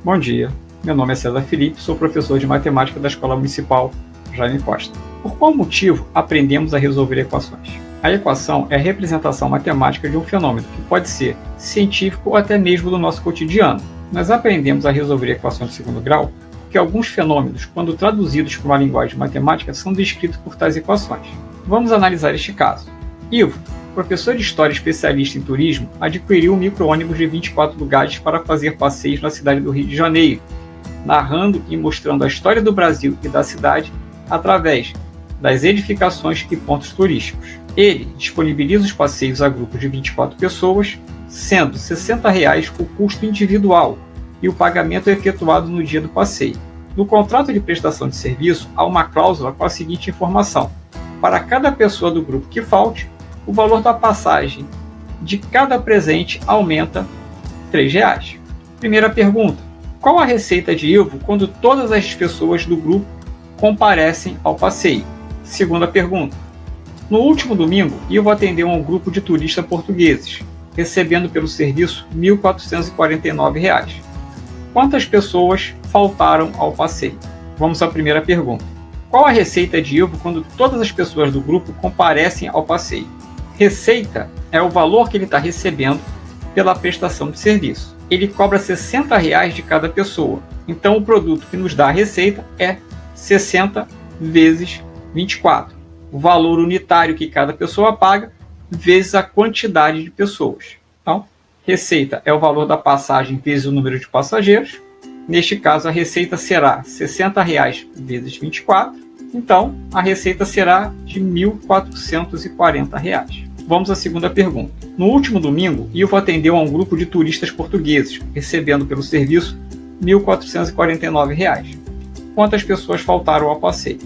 Bom dia, meu nome é César Felipe, sou professor de matemática da Escola Municipal Jaime Costa. Por qual motivo aprendemos a resolver equações? A equação é a representação matemática de um fenômeno que pode ser científico ou até mesmo do nosso cotidiano. Nós aprendemos a resolver equações de segundo grau porque alguns fenômenos, quando traduzidos para uma linguagem matemática, são descritos por tais equações. Vamos analisar este caso. Ivo, professor de História especialista em turismo, adquiriu um micro-ônibus de 24 lugares para fazer passeios na cidade do Rio de Janeiro, narrando e mostrando a história do Brasil e da cidade através das edificações e pontos turísticos. Ele disponibiliza os passeios a grupos de 24 pessoas, sendo R$ 60 o custo individual e o pagamento é efetuado no dia do passeio. No contrato de prestação de serviço, há uma cláusula com a seguinte informação: para cada pessoa do grupo que falte, o valor da passagem de cada presente aumenta R$ 3. Primeira pergunta: qual a receita de Ivo quando todas as pessoas do grupo comparecem ao passeio? Segunda pergunta: no último domingo, Ivo atendeu a um grupo de turistas portugueses, recebendo pelo serviço R$ 1.449. Quantas pessoas faltaram ao passeio? Vamos à primeira pergunta. Qual a receita de Ivo quando todas as pessoas do grupo comparecem ao passeio? Receita é o valor que ele está recebendo pela prestação de serviço. Ele cobra R$ 60 de cada pessoa. Então, o produto que nos dá a receita é 60 vezes 24. O valor unitário que cada pessoa paga vezes a quantidade de pessoas. Então, receita é o valor da passagem vezes o número de passageiros. Neste caso, a receita será R$ 60 vezes 24. Então, a receita será de R$ 1.440. Vamos à segunda pergunta. No último domingo, Ivo atendeu a um grupo de turistas portugueses, recebendo pelo serviço R$ 1.449. Quantas pessoas faltaram ao passeio?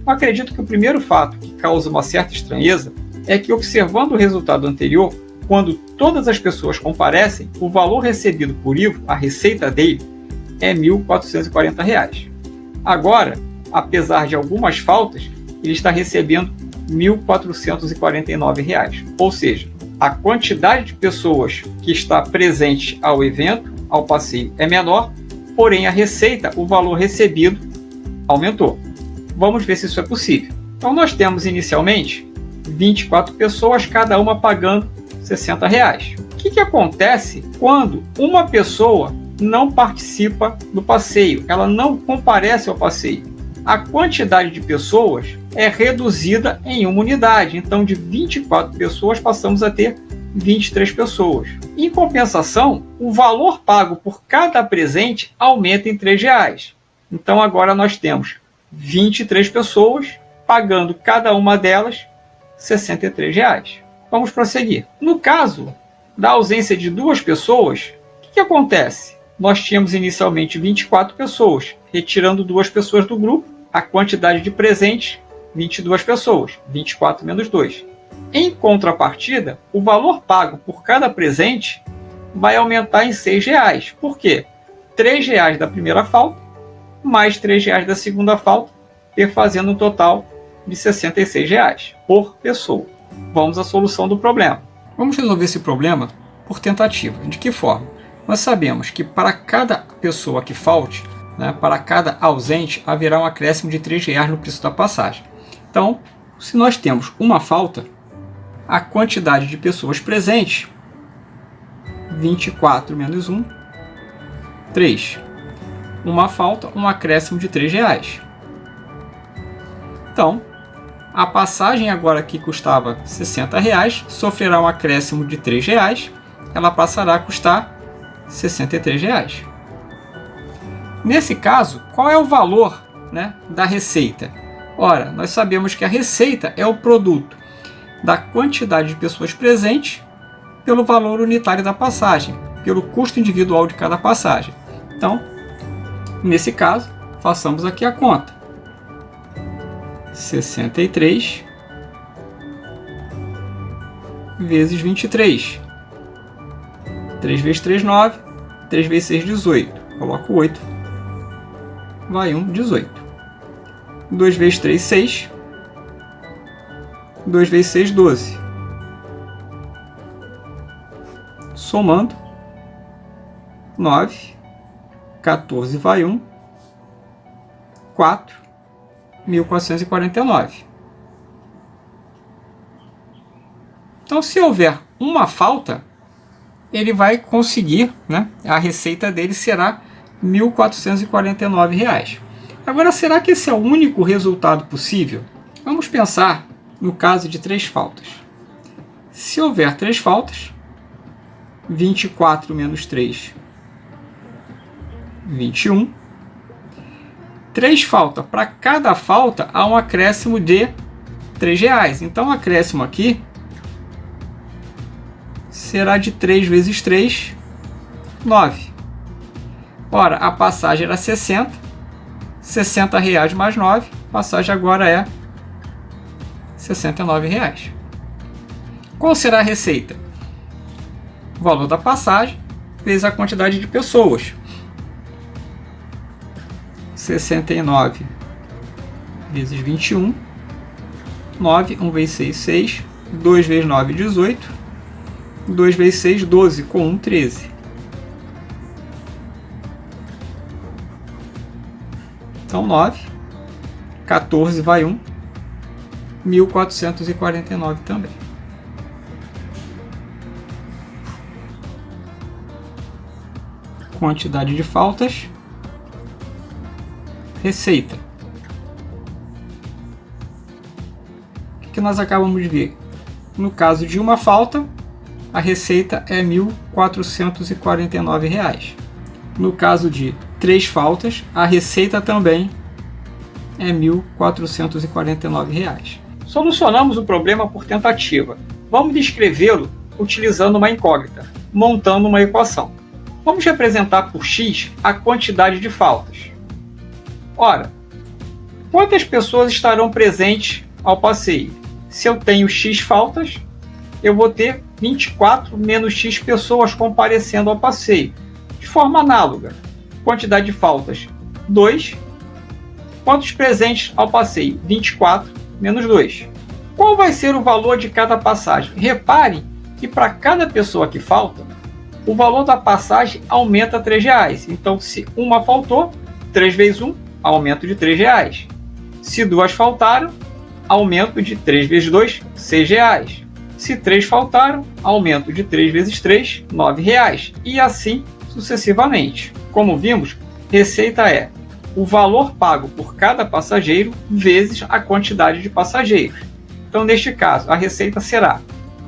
Eu acredito que o primeiro fato que causa uma certa estranheza é que, observando o resultado anterior, quando todas as pessoas comparecem, o valor recebido por Ivo, a receita dele, é R$ 1.440. Agora, apesar de algumas faltas, ele está recebendo R$ 1.449. Ou seja, a quantidade de pessoas que está presente ao evento, ao passeio, é menor, porém a receita, o valor recebido, aumentou. Vamos ver se isso é possível. Então nós temos inicialmente 24 pessoas, cada uma pagando R$ 60. O que acontece quando uma pessoa não participa do passeio? Ela não comparece ao passeio. A quantidade de pessoas é reduzida em uma unidade. Então, de 24 pessoas, passamos a ter 23 pessoas. Em compensação, o valor pago por cada presente aumenta em R$ 3. Então, agora nós temos 23 pessoas, pagando cada uma delas R$ 63. Vamos prosseguir. No caso da ausência de duas pessoas, o que acontece? Nós tínhamos inicialmente 24 pessoas, retirando duas pessoas do grupo, a quantidade de presentes, 22 pessoas, 24 menos 2. Em contrapartida, o valor pago por cada presente vai aumentar em R$ 6. Por quê? R$ 3 da primeira falta, mais R$ 3 da segunda falta, fazendo um total de R$ 66 por pessoa. Vamos à solução do problema. Vamos resolver esse problema por tentativa. De que forma? Nós sabemos que para cada pessoa que falte, para cada ausente, haverá um acréscimo de R$ 3 no preço da passagem. Então, se nós temos uma falta, a quantidade de pessoas presentes, 24 menos 1, 3. Uma falta, um acréscimo de R$ 3. Então, a passagem agora que custava R$ 60, sofrerá um acréscimo de R$ 3, ela passará a custar R$ 63. Nesse caso, qual é o valor, da receita? Ora, nós sabemos que a receita é o produto da quantidade de pessoas presentes pelo valor unitário da passagem, pelo custo individual de cada passagem. Então, nesse caso, façamos aqui a conta. 63 vezes 23. 3 vezes 3, 9. 3 vezes 6, 18. Coloco 8. Vai 18. 2 vezes 3, 6. 2 vezes 6, 12. Somando, 9. 14 vai 1, 4, 1.449. Então, se houver uma falta, ele vai conseguir, né? A receita dele será R$ 1.449. Agora, será que esse é o único resultado possível? Vamos pensar no caso de 3 faltas. Se houver 3 faltas, 24 menos 3, 21. 3 faltas. Para cada falta, há um acréscimo de R$ 3. Então, o acréscimo aqui será de 3 vezes 3, 9. Ora, a passagem era 60. 60 reais mais 9. A passagem agora é R$ 69. Qual será a receita? O valor da passagem vezes a quantidade de pessoas. 69 vezes 21. 9. 1 vezes 6, 6. 2 vezes 9, 18. 2 vezes 6, 12. Com 1, 13. Então, 9. 14 vai 1. 1.449 também. Quantidade de faltas. Receita. O que nós acabamos de ver? No caso de uma falta, a receita é R$ 1.449. No caso de 3 faltas, a receita também é R$ 1.449. Solucionamos o problema por tentativa. Vamos descrevê-lo utilizando uma incógnita, montando uma equação. Vamos representar por x a quantidade de faltas. Ora, quantas pessoas estarão presentes ao passeio? Se eu tenho x faltas, eu vou ter 24 menos x pessoas comparecendo ao passeio. De forma análoga, quantidade de faltas, 2. Quantos presentes ao passeio? 24 menos 2. Qual vai ser o valor de cada passagem? Repare que para cada pessoa que falta, o valor da passagem aumenta R$ 3. Então, se uma faltou, 3 vezes 1, aumento de R$ 3. Se 2 faltaram, aumento de 3 vezes 2, R$ 6. Se 3 faltaram, aumento de 3 vezes 3, R$ 9. E assim sucessivamente. Como vimos, receita é o valor pago por cada passageiro vezes a quantidade de passageiros. Então, neste caso, a receita será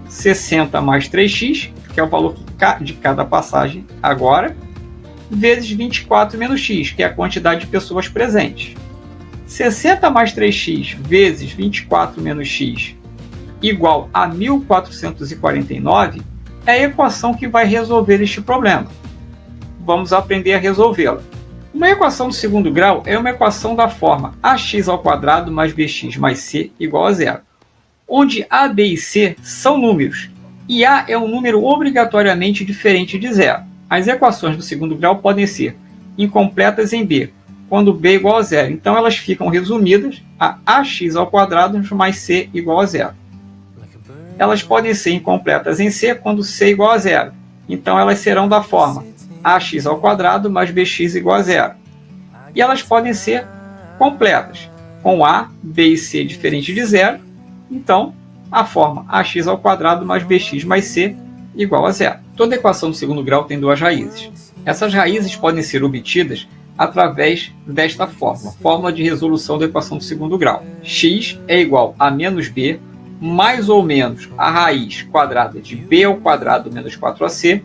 60 mais 3x, que é o valor de cada passagem agora, vezes 24 menos x, que é a quantidade de pessoas presentes. 60 mais 3x vezes 24 menos x igual a 1.449 é a equação que vai resolver este problema. Vamos aprender a resolvê-la. Uma equação do segundo grau é uma equação da forma ax² mais bx mais c igual a zero, onde a, b e c são números, e a é um número obrigatoriamente diferente de zero. As equações do segundo grau podem ser incompletas em b, quando b é igual a zero. Então, elas ficam resumidas a ax² mais c igual a zero. Elas podem ser incompletas em c quando c é igual a zero. Então, elas serão da forma ax² mais bx igual a zero. E elas podem ser completas, com a, b e c diferente de zero. Então, a forma ax² mais bx mais c igual a zero. Toda equação do segundo grau tem duas raízes. Essas raízes podem ser obtidas através desta fórmula, fórmula de resolução da equação do segundo grau. X é igual a menos b, mais ou menos a raiz quadrada de b ao quadrado menos 4ac,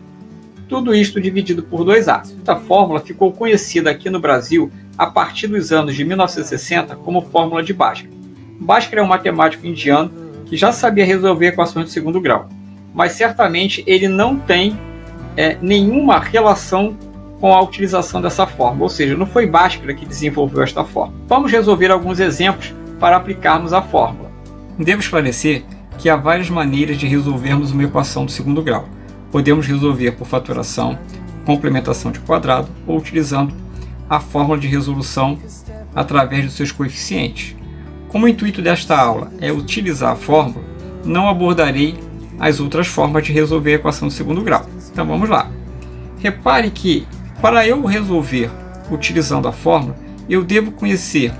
tudo isto dividido por 2a. Esta fórmula ficou conhecida aqui no Brasil a partir dos anos de 1960 como fórmula de Bhaskara. Bhaskara é um matemático indiano que já sabia resolver equações de segundo grau, mas certamente ele não tem nenhuma relação com a utilização dessa fórmula, ou seja, não foi Bhaskara que desenvolveu esta fórmula. Vamos resolver alguns exemplos para aplicarmos a fórmula. Devo esclarecer que há várias maneiras de resolvermos uma equação do segundo grau. Podemos resolver por fatoração, complementação de quadrado ou utilizando a fórmula de resolução através dos seus coeficientes. Como o intuito desta aula é utilizar a fórmula, não abordarei as outras formas de resolver a equação do segundo grau. Então vamos lá. Repare que Para eu resolver utilizando a fórmula, eu devo conhecer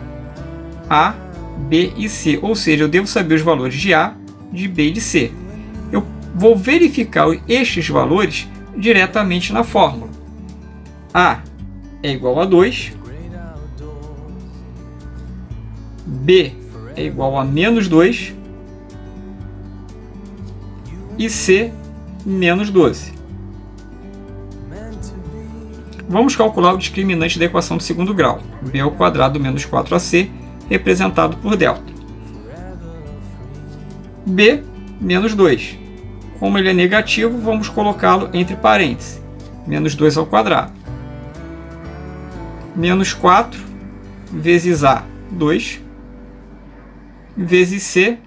A, B e C, ou seja, eu devo saber os valores de A, de B e de C. Eu vou verificar estes valores diretamente na fórmula. A é igual a 2, B é igual a menos 2 e C menos 12. Vamos calcular o discriminante da equação de segundo grau, b ao quadrado menos 4ac, representado por delta. B menos 2. Como ele é negativo, vamos colocá-lo entre parênteses. Menos 2 ao quadrado. Menos 4 vezes A, 2. Vezes C,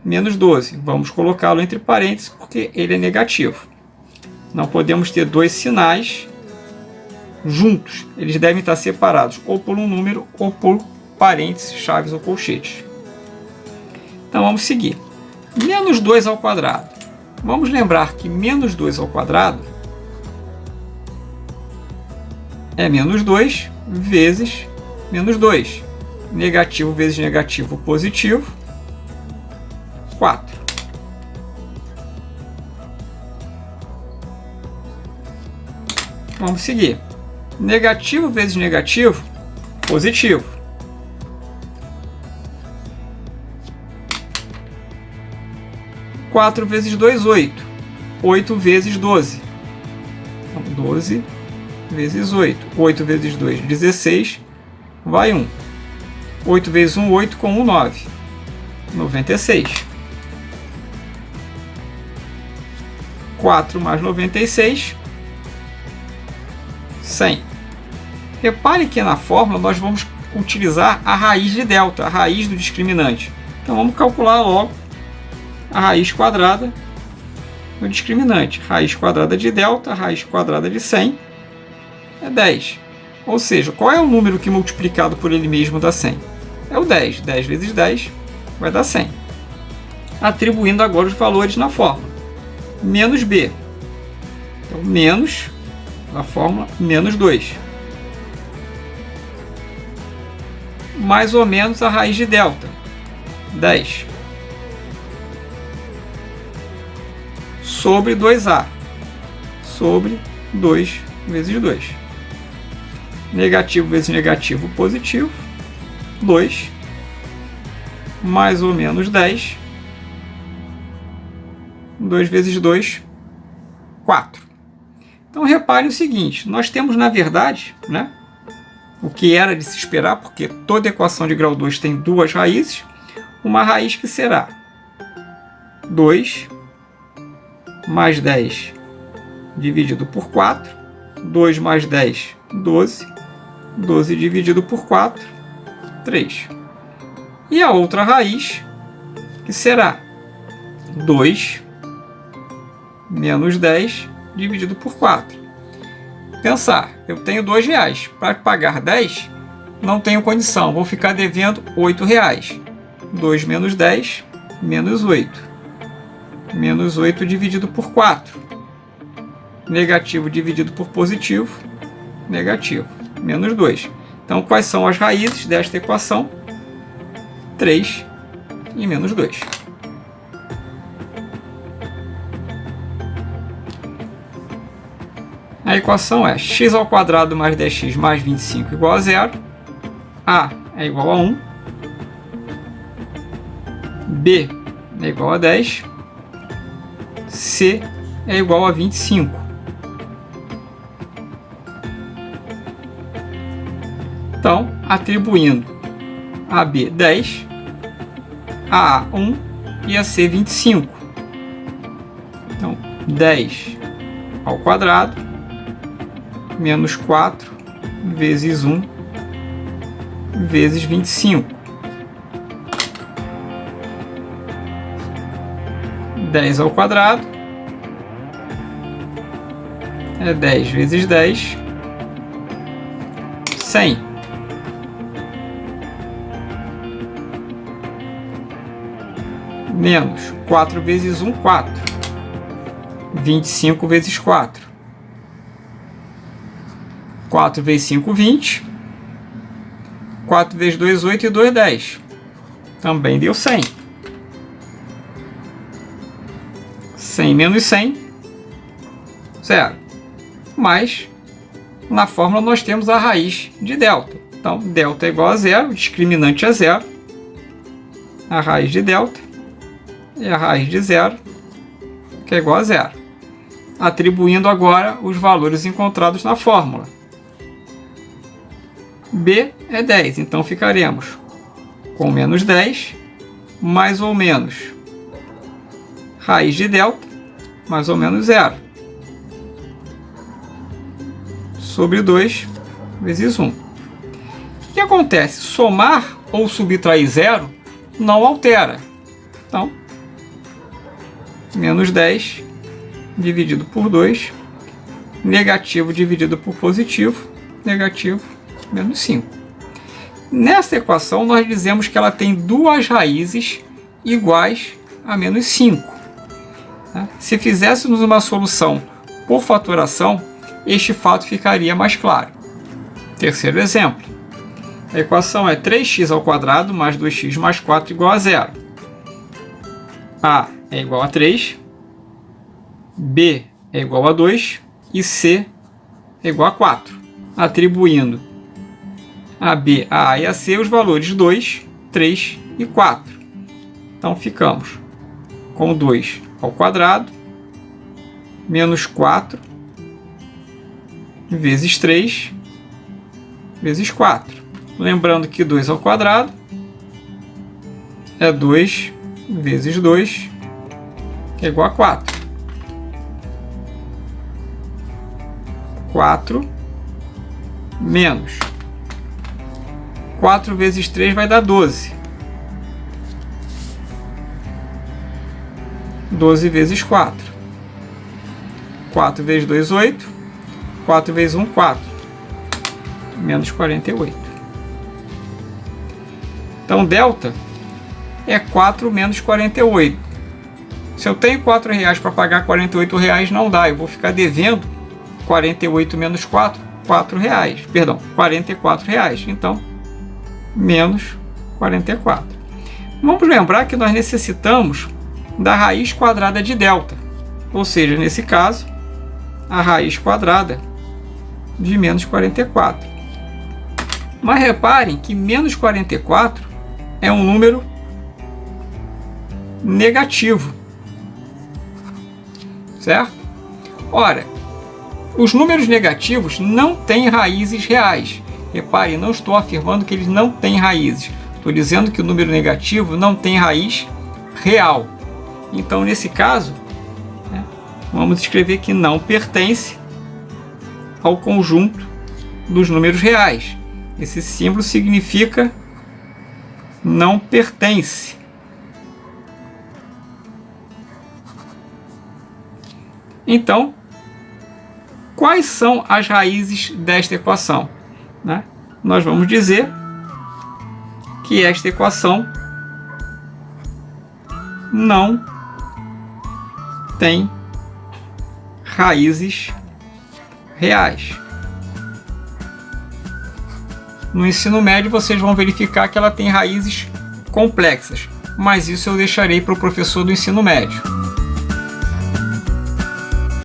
menos 12. Vamos colocá-lo entre parênteses porque ele é negativo. Não podemos ter dois sinais juntos. Eles devem estar separados ou por um número ou por parênteses, chaves ou colchetes. Então vamos seguir. Menos 2 ao quadrado. Vamos lembrar que menos 2 ao quadrado é menos 2 vezes menos 2. Negativo vezes negativo, positivo, 4. Vamos seguir. Negativo vezes negativo, positivo. 4 vezes 2, 8. 8 vezes 12. Então, 12 vezes 8. 8 vezes 2, 16. Vai 1. 8 vezes 1, 8, com 1, 9. 96. 4 mais 96, 100. Repare que na fórmula nós vamos utilizar a raiz de delta, a raiz do discriminante. Então vamos calcular logo a raiz quadrada do discriminante. Raiz quadrada de delta, raiz quadrada de 100 é 10. Ou seja, qual é o número que multiplicado por ele mesmo dá 100? É o 10. 10 vezes 10 vai dar 100. Atribuindo agora os valores na fórmula. Menos B. Então, menos, na fórmula, menos 2. Mais ou menos a raiz de delta, 10. Sobre 2A. Sobre 2 vezes 2. Negativo vezes negativo, positivo, 2. Mais ou menos 10. 2 vezes 2, 4. Então repare o seguinte, nós temos na verdade, né, o que era de se esperar, porque toda equação de grau 2 tem duas raízes, uma raiz que será 2 mais 10 dividido por 4, 2 mais 10, 12, 12 dividido por 4, 3. E a outra raiz, que será 2 menos 10 dividido por 4. Pensar, eu tenho R$2. Para pagar 10, não tenho condição, vou ficar devendo R$8. 2 menos 10, menos 8. Menos 8 dividido por 4. Negativo dividido por positivo, negativo. Menos 2. Então, quais são as raízes desta equação? 3 e menos 2. A equação é x ao quadrado mais 10x mais 25 igual a 0. A é igual a 1. B é igual a 10. C é igual a 25. Então, atribuindo a B 10, a 1 e a C 25. Então, 10 ao quadrado menos 4 vezes 1 vezes 25. 10 ao quadrado é 10 vezes 10, 100. Menos 4 vezes 1, 4. 25 vezes 4. 4 vezes 5, 20. 4 vezes 2, 8 e 2, 10. Também deu 100. 100 menos 100, 0. Mas, na fórmula, nós temos a raiz de delta. Então, delta é igual a 0, discriminante é 0. A raiz de delta é a raiz de 0, que é igual a 0. Atribuindo agora os valores encontrados na fórmula. B é 10, então ficaremos com menos 10, mais ou menos raiz de delta, mais ou menos 0, sobre 2 vezes 1. O que acontece? Somar ou subtrair 0 não altera. Então, menos 10 dividido por 2, negativo dividido por positivo, negativo menos 5. Nessa equação, nós dizemos que ela tem duas raízes iguais a menos 5. Se fizéssemos uma solução por fatoração, este fato ficaria mais claro. Terceiro exemplo. A equação é 3x ao quadrado mais 2x mais 4 igual a 0. A é igual a 3, B é igual a 2 e C é igual a 4. Atribuindo a B, a A e a C os valores 2, 3 e 4. Então ficamos com 2 ao quadrado menos 4 vezes 3 vezes 4. Lembrando que 2 ao quadrado é 2 vezes 2, que é igual a 4. 4 menos 4 vezes 3 vai dar 12. 12 vezes 4. 4 vezes 2, 8. 4 vezes 1, 4. Menos 48. Então, delta é 4 menos 48. Se eu tenho R$4 para pagar R$48, não dá. Eu vou ficar devendo 48 menos 4, R$4. Perdão, R$44. Então, menos 44. Vamos lembrar que nós necessitamos da raiz quadrada de delta. Ou seja, nesse caso, a raiz quadrada de menos 44. Mas reparem que menos 44 é um número negativo. Certo? Ora, os números negativos não têm raízes reais. Reparem, não estou afirmando que eles não têm raízes. Estou dizendo que o número negativo não tem raiz real. Então, nesse caso, vamos escrever que não pertence ao conjunto dos números reais. Esse símbolo significa não pertence. Então, quais são as raízes desta equação? Nós vamos dizer que esta equação não tem raízes reais. No ensino médio, vocês vão verificar que ela tem raízes complexas, mas isso eu deixarei para o professor do ensino médio.